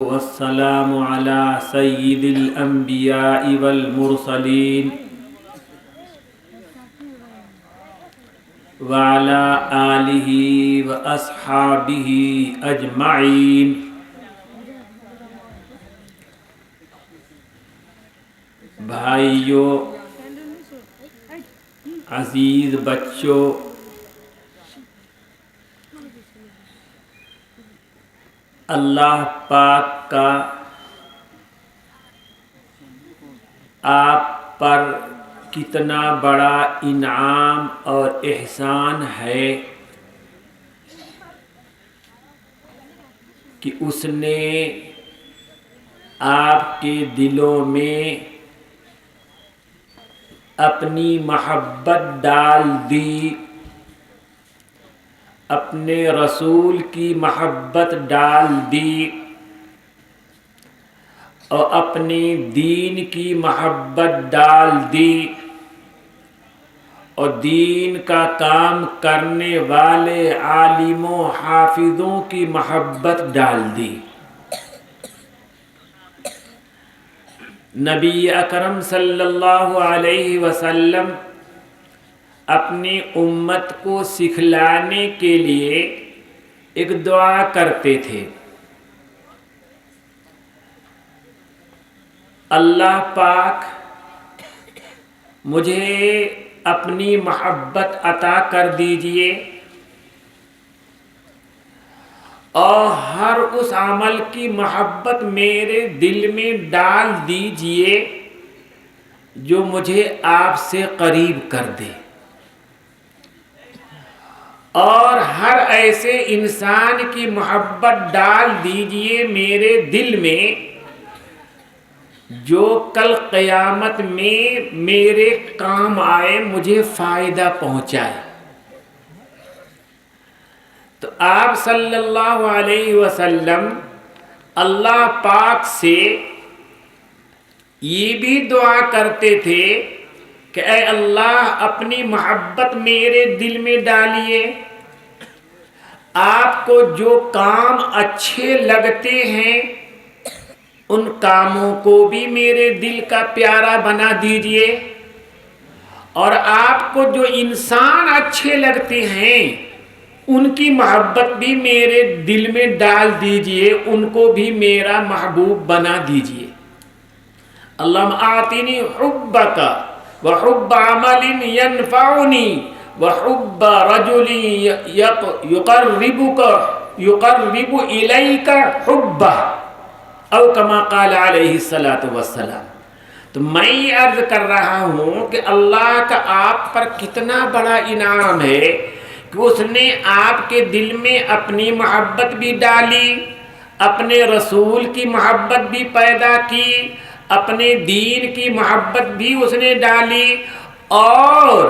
والسلام على سيد الأنبياء والمرسلين وعلى آله وأصحابه أجمعين. بھائیو، عزیز بچوں، اللہ پاک کا آپ پر کتنا بڑا انعام اور احسان ہے کہ اس نے آپ کے دلوں میں اپنی محبت ڈال دی، اپنے رسول کی محبت ڈال دی اور اپنے دین کی محبت ڈال دی اور دین کا کام کرنے والے عالموں حافظوں کی محبت ڈال دی. نبی اکرم صلی اللہ علیہ وسلم اپنی امت کو سکھلانے کے لیے ایک دعا کرتے تھے: اللہ پاک مجھے اپنی محبت عطا کر دیجئے اور ہر اس عمل کی محبت میرے دل میں ڈال دیجئے جو مجھے آپ سے قریب کر دے، اور ہر ایسے انسان کی محبت ڈال دیجئے میرے دل میں جو کل قیامت میں میرے کام آئے، مجھے فائدہ پہنچائے. تو آپ صلی اللہ علیہ وسلم اللہ پاک سے یہ بھی دعا کرتے تھے کہ اے اللہ اپنی محبت میرے دل میں ڈالیے، آپ کو جو کام اچھے لگتے ہیں ان کاموں کو بھی میرے دل کا پیارا بنا دیجئے، اور آپ کو جو انسان اچھے لگتے ہیں ان کی محبت بھی میرے دل میں ڈال دیجئے، ان کو بھی میرا محبوب بنا دیجئے. اللہم آتنی حبک وحب عمل ینفعنی وحب رجل یقرب الیک حبہ، او کما قال علیہ السلام. تو میں یہ عرض کر رہا ہوں کہ اللہ کا آپ پر کتنا بڑا انعام ہے کہ اس نے آپ کے دل میں اپنی محبت بھی ڈالی، اپنے رسول کی محبت بھی پیدا کی، اپنے دین کی محبت بھی اس نے ڈالی، اور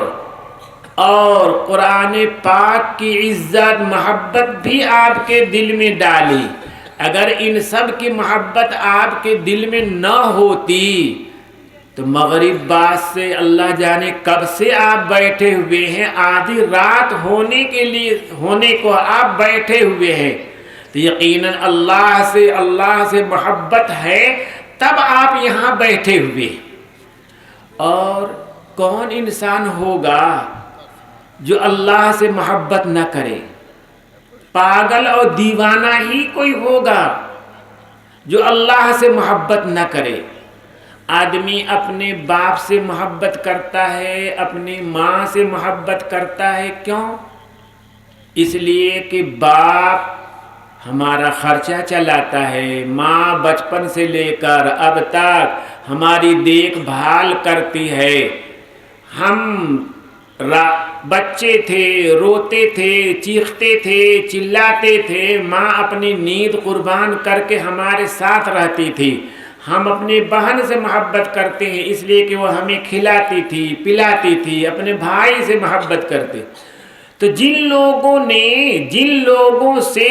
قرآن پاک کی عزت محبت بھی آپ کے دل میں ڈالی. اگر ان سب کی محبت آپ کے دل میں نہ ہوتی تو مغرب بعد سے اللہ جانے کب سے آپ بیٹھے ہوئے ہیں، آدھی رات ہونے کو آپ بیٹھے ہوئے ہیں. تو یقیناً اللہ سے محبت ہے تب آپ یہاں بیٹھے ہوئے. اور کون انسان ہوگا جو اللہ سے محبت نہ کرے؟ پاگل اور دیوانہ ہی کوئی ہوگا جو اللہ سے محبت نہ کرے. آدمی اپنے باپ سے محبت کرتا ہے، اپنی ماں سے محبت کرتا ہے. کیوں؟ اس لیے کہ باپ ہمارا خرچہ چلاتا ہے، ماں بچپن سے لے کر اب تک ہماری دیکھ بھال کرتی ہے. ہم بچے تھے، روتے تھے، چیختے تھے، چلاتے تھے، ماں اپنی نیند قربان کر کے ہمارے ساتھ رہتی تھی. ہم اپنی بہن سے محبت کرتے ہیں اس لیے کہ وہ ہمیں کھلاتی تھی، پلاتی تھی. اپنے بھائی سے محبت کرتے. تو جن لوگوں سے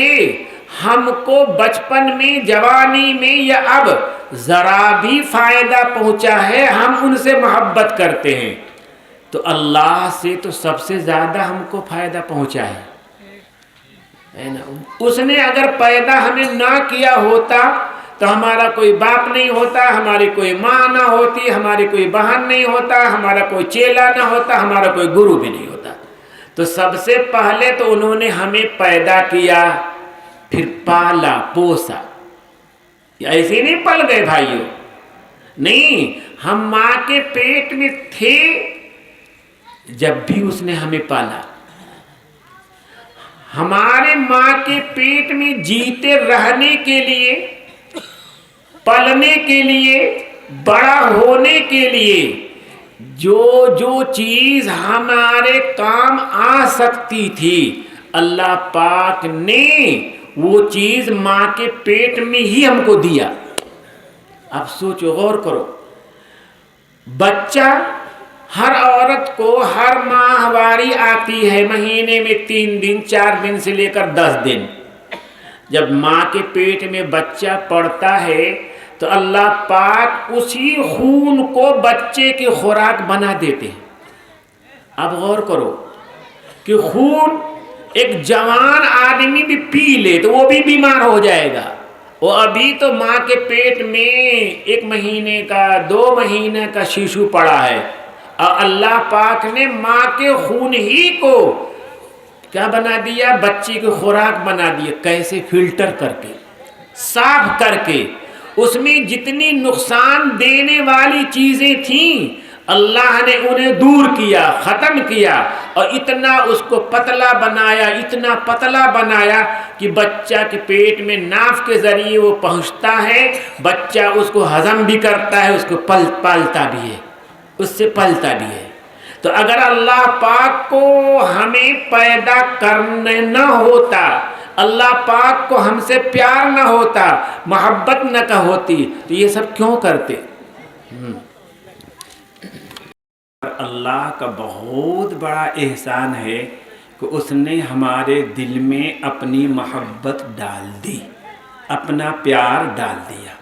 ہم کو بچپن میں، جوانی میں یا اب ذرا بھی فائدہ پہنچا ہے، ہم ان سے محبت کرتے ہیں. تو اللہ سے تو سب سے زیادہ ہم کو فائدہ پہنچا ہے نا. اس نے اگر پیدا ہمیں نہ کیا ہوتا تو ہمارا کوئی باپ نہیں ہوتا، ہماری کوئی ماں نہ ہوتی، ہماری کوئی بہن نہیں ہوتا، ہمارا کوئی چیلا نہ ہوتا، ہمارا کوئی گرو بھی نہیں ہوتا۔ تو سب سے پہلے تو انہوں نے ہمیں پیدا کیا، پھر پالا پوسا۔ ایسے نہیں پل گئے بھائیوں، نہیں، ہم ماں کے پیٹ میں تھے جب بھی اس نے ہمیں پالا۔ ہمارے ماں کے پیٹ میں جیتے رہنے کے لیے، پلنے کے لیے، بڑا ہونے کے لیے جو جو چیز ہمارے کام آ سکتی تھی، اللہ پاک نے وہ چیز ماں کے پیٹ میں ہی ہم کو دیا۔ اب سوچو، غور کرو، بچہ ہر عورت کو ہر ماہواری آتی ہے، مہینے میں 3 دن 4 دن سے لے کر 10 دن۔ جب ماں کے پیٹ میں بچہ پڑتا ہے تو اللہ پاک اسی خون کو بچے کی خوراک بنا دیتے ہیں۔ اب غور کرو کہ خون ایک جوان آدمی بھی پی لے تو وہ بھی بیمار ہو جائے گا، وہ ابھی تو ماں کے پیٹ میں 1 مہینے کا 2 مہینے کا شیشو پڑا ہے، اور اللہ پاک نے ماں کے خون ہی کو کیا بنا دیا؟ بچے کی خوراک بنا دیا۔ کیسے؟ فلٹر کر کے، صاف کر کے، اس میں جتنی نقصان دینے والی چیزیں تھیں اللہ نے انہیں دور کیا، ختم کیا، اور اتنا اس کو پتلا بنایا، اتنا پتلا بنایا کہ بچہ کے پیٹ میں ناف کے ذریعے وہ پہنچتا ہے، بچہ اس کو ہضم بھی کرتا ہے، اس کو پالتا بھی ہے، اس سے پلتا بھی ہے۔ تو اگر اللہ پاک کو ہمیں پیدا کرنے نہ ہوتا، اللہ پاک کو ہم سے پیار نہ ہوتا، محبت نہ ہوتی، تو یہ سب کیوں کرتے؟ اللہ کا بہت بڑا احسان ہے کہ اس نے ہمارے دل میں اپنی محبت ڈال دی، اپنا پیار ڈال دیا۔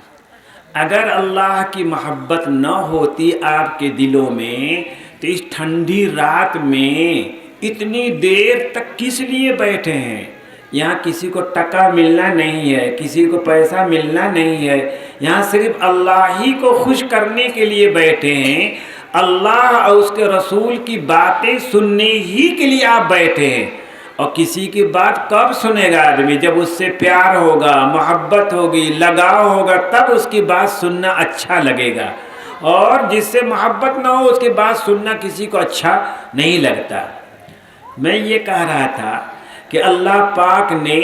اگر اللہ کی محبت نہ ہوتی آپ کے دلوں میں تو اس ٹھنڈی رات میں اتنی دیر تک کس لیے بیٹھے ہیں؟ یہاں کسی کو ٹکا ملنا نہیں ہے، کسی کو پیسہ ملنا نہیں ہے، یہاں صرف اللہ ہی کو خوش کرنے کے لیے بیٹھے ہیں۔ اللہ اور اس کے رسول کی باتیں سننے ہی کے لیے آپ بیٹھے ہیں۔ اور کسی کی بات کب سنے گا آدمی؟ جب اس سے پیار ہوگا، محبت ہوگی، لگاؤ ہوگا، تب اس کی بات سننا اچھا لگے گا، اور جس سے محبت نہ ہو اس کی بات سننا کسی کو اچھا نہیں لگتا۔ میں یہ کہہ رہا تھا کہ اللہ پاک نے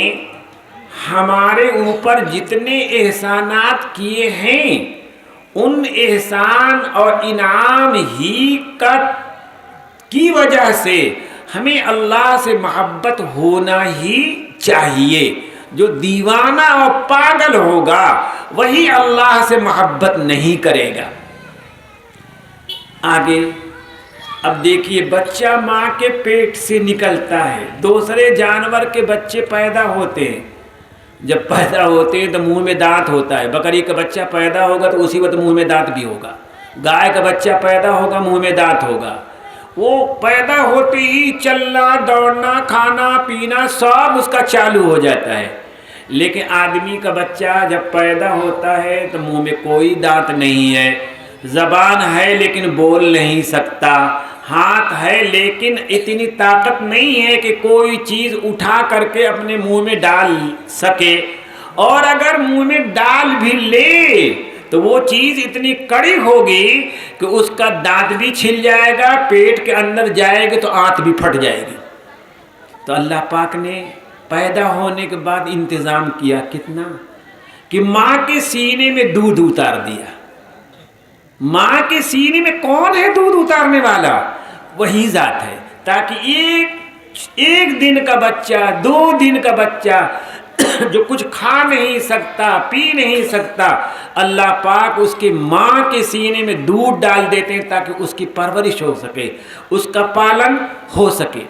ہمارے اوپر جتنے احسانات کیے ہیں، ان احسان اور انعام ہی کی وجہ سے ہمیں اللہ سے محبت ہونا ہی چاہیے۔ جو دیوانہ اور پاگل ہوگا وہی اللہ سے محبت نہیں کرے گا۔ آگے اب دیکھیے، بچہ ماں کے پیٹ سے نکلتا ہے، دوسرے جانور کے بچے پیدا ہوتے ہیں، جب پیدا ہوتے ہیں تو منہ میں دانت ہوتا ہے، بکری کا بچہ پیدا ہوگا تو اسی وقت منہ میں دانت بھی ہوگا، گائے کا بچہ پیدا ہوگا منہ میں دانت ہوگا۔ وہ پیدا ہوتے ہی چلنا، دوڑنا، کھانا پینا سب اس کا چالو ہو جاتا ہے۔ لیکن آدمی کا بچہ جب پیدا ہوتا ہے تو منہ میں کوئی دانت نہیں ہے، زبان ہے لیکن بول نہیں سکتا، ہاتھ ہے لیکن اتنی طاقت نہیں ہے کہ کوئی چیز اٹھا کر کے اپنے منہ میں ڈال سکے، اور اگر منہ میں ڈال بھی لے تو وہ چیز اتنی کڑی ہوگی کہ اس کا دانت بھی چھل جائے گا، پیٹ کے اندر جائے گی تو آنت بھی پھٹ جائے گی۔ تو اللہ پاک نے پیدا ہونے کے بعد انتظام کیا کتنا کہ ماں کے سینے میں دودھ اتار دیا۔ ماں کے سینے میں کون ہے دودھ اتارنے والا؟ وہی ذات ہے، تاکہ ایک دن کا بچہ، 2 دن کا بچہ جو کچھ کھا نہیں سکتا، پی نہیں سکتا، اللہ پاک اس کی ماں کے سینے میں دودھ ڈال دیتے ہیں تاکہ اس کی پرورش ہو سکے، اس کا پالن ہو سکے۔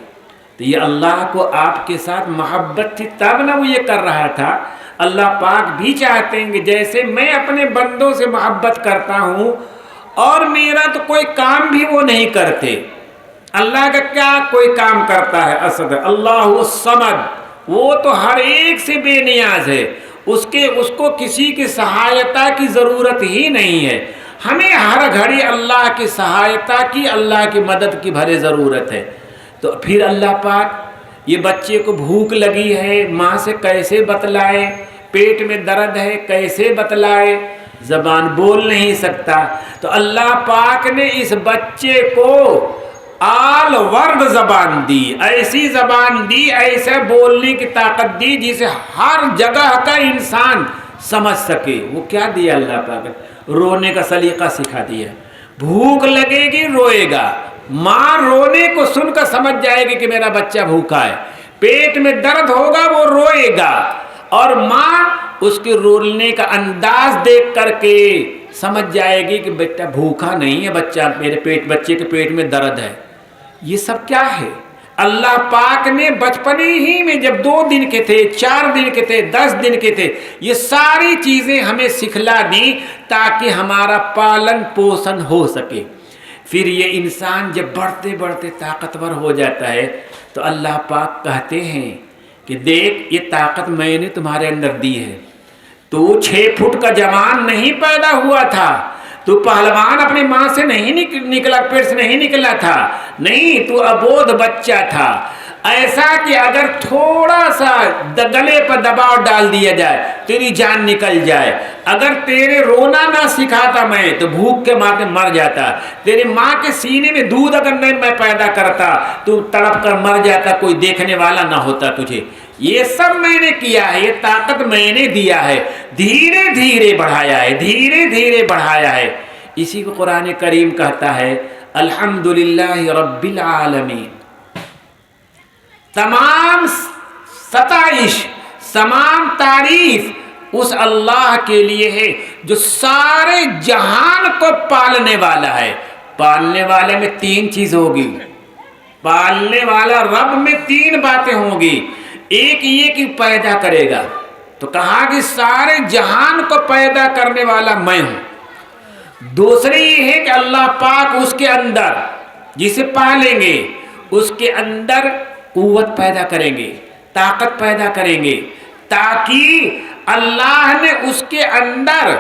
تو یہ اللہ کو آپ کے ساتھ محبت تھی تب نہ وہ یہ کر رہا تھا۔ اللہ پاک بھی چاہتے ہیں کہ جیسے میں اپنے بندوں سے محبت کرتا ہوں، اور میرا تو کوئی کام بھی وہ نہیں کرتے، اللہ کا کیا کوئی کام کرتا ہے؟ اسد اللہ الصمد، وہ تو ہر ایک سے بے نیاز ہے، اس کو کسی کی سہایتا کی ضرورت ہی نہیں ہے. ہمیں ہر گھڑی اللہ کی سہایتا کی، اللہ کی مدد کی بھلے ضرورت ہے. تو پھر اللہ پاک یہ بچے کو بھوک لگی ہے، ماں سے کیسے بتلائے، پیٹ میں درد ہے کیسے بتلائے، زبان بول نہیں سکتا. تو اللہ پاک نے اس بچے کو آل ورد زبان دی، ایسی زبان دی، ایسے بولنے کی طاقت دی جسے ہر جگہ کا انسان سمجھ سکے. وہ کیا دیا اللہ پاک نے؟ رونے کا سلیقہ سکھا دیا. بھوک لگے گی روئے گا، ماں رونے کو سن کر سمجھ جائے گی کہ میرا بچہ بھوکا ہے. پیٹ میں درد ہوگا وہ روئے گا، اور ماں اس کے رولنے کا انداز دیکھ کر کے سمجھ جائے گی کہ بیٹا بھوکا نہیں ہے، بچے کے پیٹ میں درد ہے. یہ سب کیا ہے؟ اللہ پاک نے بچپنے ہی میں جب 2 دن کے تھے، 4 دن کے تھے، 10 دن کے تھے، یہ ساری چیزیں ہمیں سکھلا دی تاکہ ہمارا پالن پوشن ہو سکے. پھر یہ انسان جب بڑھتے بڑھتے طاقتور ہو جاتا ہے تو اللہ پاک کہتے ہیں کہ دیکھ یہ طاقت میں نے تمہارے اندر دی ہے. تو 6 فٹ کا جوان نہیں پیدا ہوا تھا، تو پہلوان اپنی ماں سے نہیں نکلا، پیٹ سے نہیں نکلا تھا، نہیں، تو ابودھ بچہ تھا. ایسا کہ اگر تھوڑا سا گلے پر دباؤ ڈال دیا جائے تیری جان نکل جائے. اگر تیرے رونا نہ سکھاتا میں تو بھوک کے مارے مر جاتا. تیرے ماں کے سینے میں دودھ اگر نہیں میں پیدا کرتا تو تڑپ کر مر جاتا، کوئی دیکھنے والا نہ ہوتا تجھے. یہ سب میں نے کیا ہے، یہ طاقت میں نے دیا ہے، دھیرے دھیرے بڑھایا ہے، دھیرے دھیرے بڑھایا ہے. اسی کو قرآن کریم کہتا ہے الحمدللہ رب العالمین. تمام ستائش، تمام تعریف اس اللہ کے لیے ہے جو سارے جہان کو پالنے والا ہے. پالنے والے میں 3 چیز ہوگی. پالنے والا رب میں 3 باتیں ہوں گی. ایک یہ کہ پیدا کرے گا، تو کہا کہ سارے جہان کو پیدا کرنے والا میں ہوں. دوسری یہ ہے کہ اللہ پاک اس کے اندر جسے پالیں گے اس کے اندر قوت پیدا کریں گے، طاقت پیدا کریں گے، تاکہ اللہ نے اس کے اندر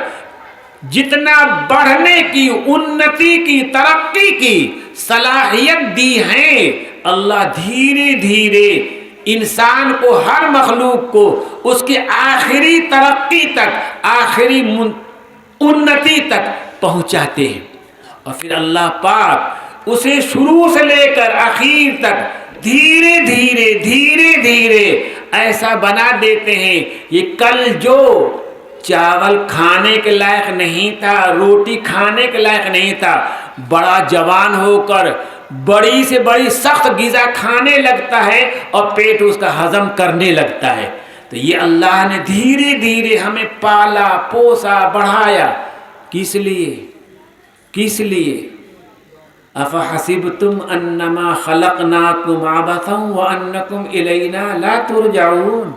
جتنا بڑھنے کی، انتی کی، ترقی کی صلاحیت دی ہے، اللہ دھیرے دھیرے انسان کو، ہر مخلوق کو اس کے آخری ترقی تک، آخری انتی تک پہنچاتے ہیں. اور پھر اللہ پاک اسے شروع سے لے کر آخر تک دھیرے دھیرے دھیرے دھیرے ایسا بنا دیتے ہیں. یہ کل جو چاول کھانے کے لائق نہیں تھا، روٹی کھانے کے لائق نہیں تھا، بڑا جوان ہو کر بڑی سے بڑی سخت غذا کھانے لگتا ہے اور پیٹ اس کا ہضم کرنے لگتا ہے. تو یہ اللہ نے دھیرے دھیرے ہمیں پالا، پوسا، بڑھایا. کس لیے؟ کس لیے؟ افحسبتم انما خلقناکم عبثا وانکم الینا لا ترجعون.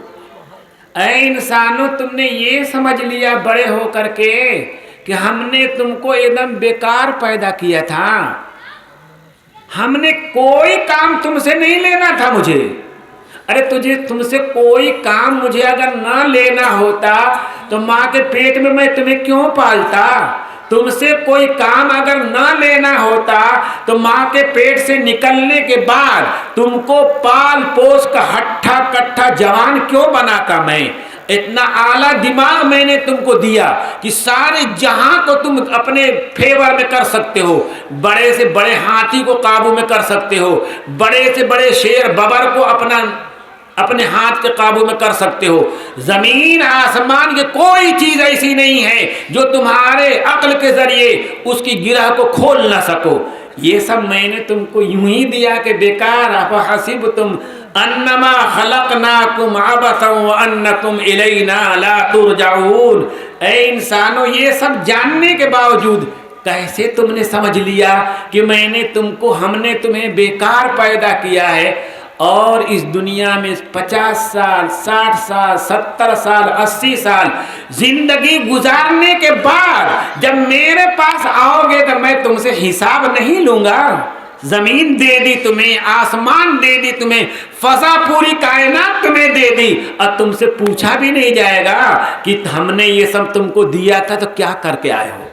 اے انسانوں، تم نے یہ سمجھ لیا بڑے ہو کر کے کہ ہم نے تم کو ایک دم بیکار پیدا کیا تھا، ہم نے کوئی کام تم سے نہیں لینا تھا مجھے. ارے تم سے کوئی کام مجھے اگر نہ لینا ہوتا تو ماں کے پیٹ میں تمہیں کیوں پالتا؟ تم سے کوئی کام اگر نہ لینا ہوتا تو ماں کے پیٹ سے نکلنے کے بعد تم کو پال پوس کا ہٹھا کٹھا جوان کیوں بناتا میں؟ اتنا اعلیٰ دماغ میں نے تم کو دیا کہ سارے جہاں کو تم اپنے فیور میں کر سکتے ہو. بڑے سے بڑے ہاتھی کو قابو میں کر سکتے ہو، بڑے سے بڑے شیر ببر کو اپنے ہاتھ کے قابو میں کر سکتے ہو. زمین آسمان کی کوئی چیز ایسی نہیں ہے جو تمہارے عقل کے ذریعے اس کی گرہ کو کھول نہ سکو. یہ سب میں نے تم کو یوں ہی دیا کہ بیکار. افحسبتم انما خلقناکم عبثا وانکم الینا لا ترجعون. اے انسانوں، یہ سب جاننے کے باوجود کیسے تم نے سمجھ لیا کہ ہم نے تمہیں بیکار پیدا کیا ہے، اور اس دنیا میں 50 سال 60 سال 70 سال 80 سال زندگی گزارنے کے بعد جب میرے پاس آؤ گے تو میں تم سے حساب نہیں لوں گا. زمین دے دی تمہیں، آسمان دے دی تمہیں، فضا پوری کائنات تمہیں دے دی، اور تم سے پوچھا بھی نہیں جائے گا کہ ہم نے یہ سب تم کو دیا تھا تو کیا کر کے آئے ہو۔